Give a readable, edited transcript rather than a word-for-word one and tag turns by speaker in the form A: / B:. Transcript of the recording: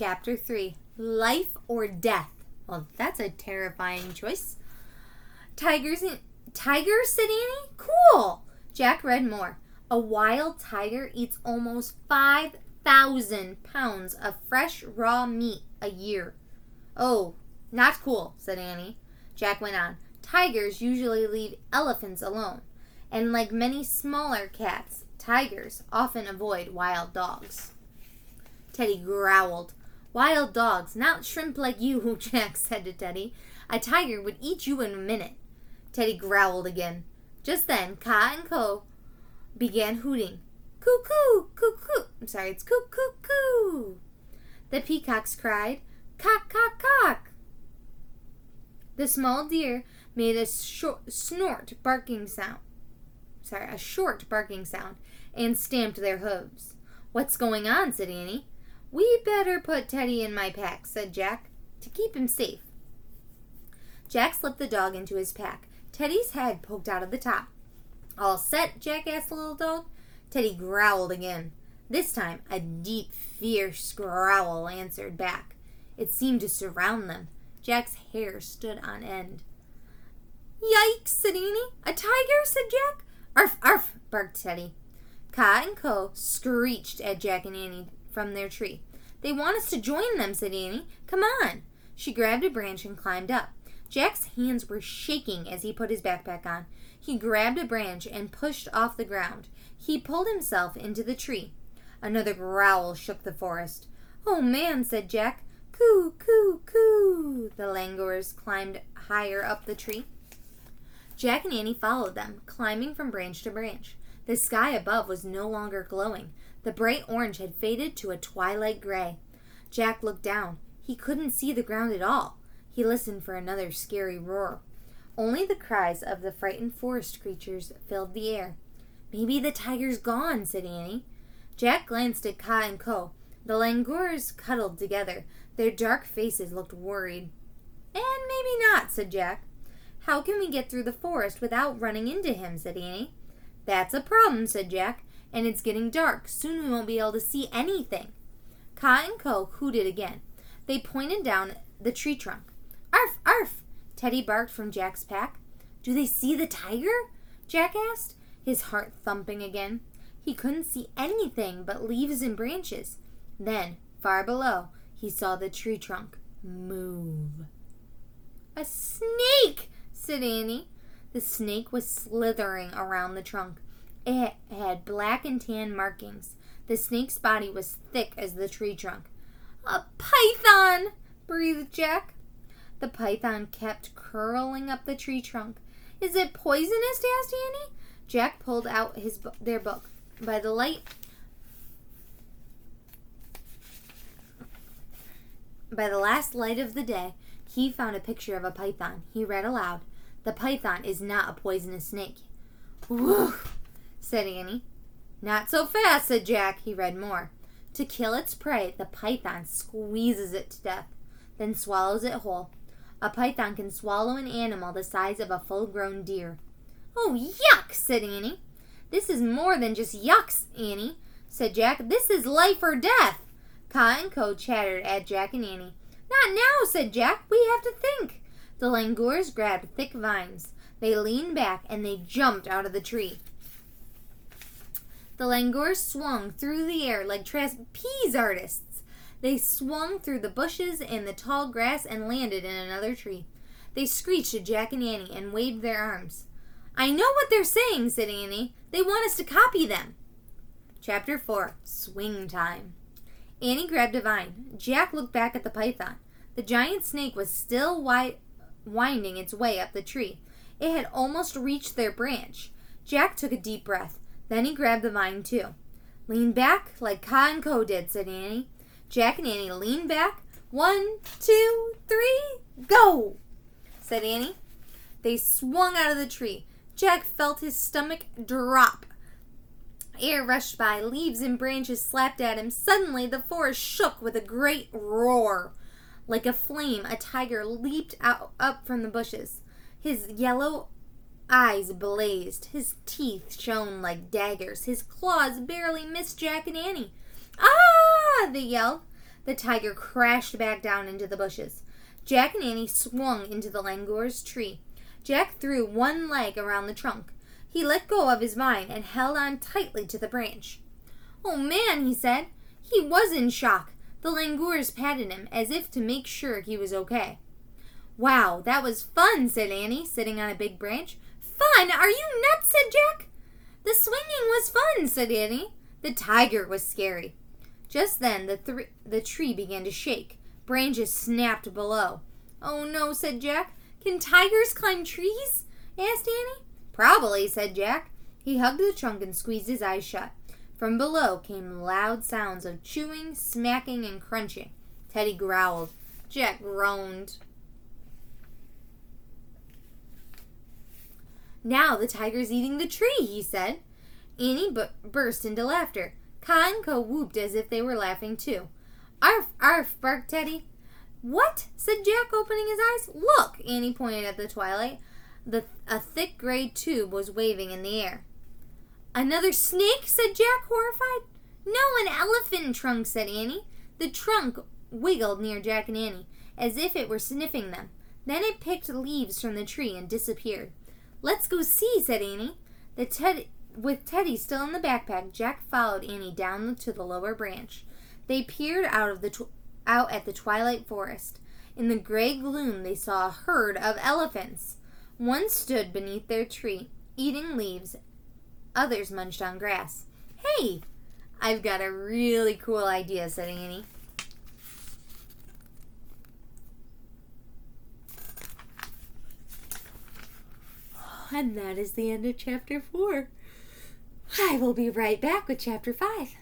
A: Chapter 3, Life or Death. Well, that's a terrifying choice. Tigers, said Annie? Cool! Jack read more. A wild tiger eats almost 5,000 pounds of fresh raw meat a year. Oh, not cool, said Annie. Jack went on. Tigers usually leave elephants alone, and like many smaller cats, tigers often avoid wild dogs. Teddy growled. Wild dogs, not shrimp like you, Jack said to Teddy. A tiger would eat you in a minute. Teddy growled again. Just then, Ka and Ko began hooting. Coo-coo, coo-coo. I'm sorry, it's coo-coo-coo. The peacocks cried, cock-cock-cock. The small deer made a short barking sound, and stamped their hooves. What's going on? Said Annie. We better put Teddy in my pack, said Jack, to keep him safe. Jack slipped the dog into his pack. Teddy's head poked out of the top. All set? Jack asked the little dog. Teddy growled again. This time, a deep, fierce growl answered back. It seemed to surround them. Jack's hair stood on end. Yikes, said Annie. A tiger, said Jack. Arf, arf, barked Teddy. Ka and Ko screeched at Jack and Annie from their tree. They want us to join them, said Annie. Come on. She grabbed a branch and climbed up. Jack's hands were shaking as he put his backpack on. He grabbed a branch and pushed off the ground. He pulled himself into the tree. Another growl shook the forest. Oh, man, said Jack. Coo, coo, coo. The langurs climbed higher up the tree. Jack and Annie followed them, climbing from branch to branch. The sky above was no longer glowing. The bright orange had faded to a twilight gray. Jack looked down. He couldn't see the ground at all. He listened for another scary roar. Only the cries of the frightened forest creatures filled the air. Maybe the tiger's gone, said Annie. Jack glanced at Ka and Ko. The langurs cuddled together. Their dark faces looked worried. And maybe not, said Jack. How can we get through the forest without running into him, said Annie. That's a problem, said Jack. And it's getting dark. Soon we won't be able to see anything. Ka and Ko hooted again. They pointed down the tree trunk. Arf, arf, Teddy barked from Jack's pack. Do they see the tiger? Jack asked, his heart thumping again. He couldn't see anything but leaves and branches. Then, far below, he saw the tree trunk move. A snake, said Annie. The snake was slithering around the trunk. It had black and tan markings. The snake's body was thick as the tree trunk. A python, breathed Jack. The python kept curling up the tree trunk. Is it poisonous? Asked Annie. Jack pulled out their book. By the last light of the day, he found a picture of a python. He read aloud, "The python is not a poisonous snake." Whew, said Annie. Not so fast, said Jack. He read more. To kill its prey, the python squeezes it to death, then swallows it whole. A python can swallow an animal the size of a full-grown deer. Oh, yuck, said Annie. This is more than just yucks, Annie, said Jack. This is life or death. Ka and Ko chattered at Jack and Annie. Not now, said Jack. We have to think. The langurs grabbed thick vines. They leaned back and they jumped out of the tree. The langurs swung through the air like trapeze artists. They swung through the bushes and the tall grass and landed in another tree. They screeched at Jack and Annie and waved their arms. I know what they're saying, said Annie. They want us to copy them. Chapter 4, Swing Time. Annie grabbed a vine. Jack looked back at the python. The giant snake was still winding its way up the tree. It had almost reached their branch. Jack took a deep breath. Then he grabbed the vine too. Lean back like Ka and Ko did, said Annie. Jack and Annie leaned back. 1, 2, 3, go, said Annie. They swung out of the tree. Jack felt his stomach drop. Air rushed by, leaves and branches slapped at him. Suddenly, the forest shook with a great roar. Like a flame, a tiger leaped up from the bushes. His yellow eyes blazed. His teeth shone like daggers. His claws barely missed Jack and Annie. Ah! They yelled. The tiger crashed back down into the bushes. Jack and Annie swung into the Langur's tree. Jack threw one leg around the trunk. He let go of his vine and held on tightly to the branch. "Oh man," he said. He was in shock. The Langurs patted him as if to make sure he was okay. "Wow, that was fun," said Annie, sitting on a big branch. "Fun? Are you nuts?" said Jack. "The swinging was fun," said Annie. The tiger was scary. Just then the tree began to shake. Branches snapped below. "Oh no," said Jack. "Can tigers climb trees?" asked Annie. "Probably," said Jack. He hugged the trunk and squeezed his eyes shut. From below came loud sounds of chewing, smacking, and crunching. Teddy growled. Jack groaned. "Now the tiger's eating the tree," he said. Annie burst into laughter. Ka and Ko whooped as if they were laughing too. "Arf, arf," barked Teddy. "What?" said Jack, opening his eyes. "Look!" Annie pointed at the Twilight. A thick gray tube was waving in the air. "Another snake?" said Jack, horrified. "No, an elephant trunk," said Annie. The trunk wiggled near Jack and Annie, as if it were sniffing them. Then it picked leaves from the tree and disappeared. "Let's go see," said Annie. With Teddy still in the backpack, Jack followed Annie down to the lower branch. They peered out at the twilight forest. In the gray gloom, they saw a herd of elephants. One stood beneath their tree, eating leaves. Others munched on grass. "Hey, I've got a really cool idea," said Annie. And that is the end of Chapter 4. I will be right back with Chapter 5.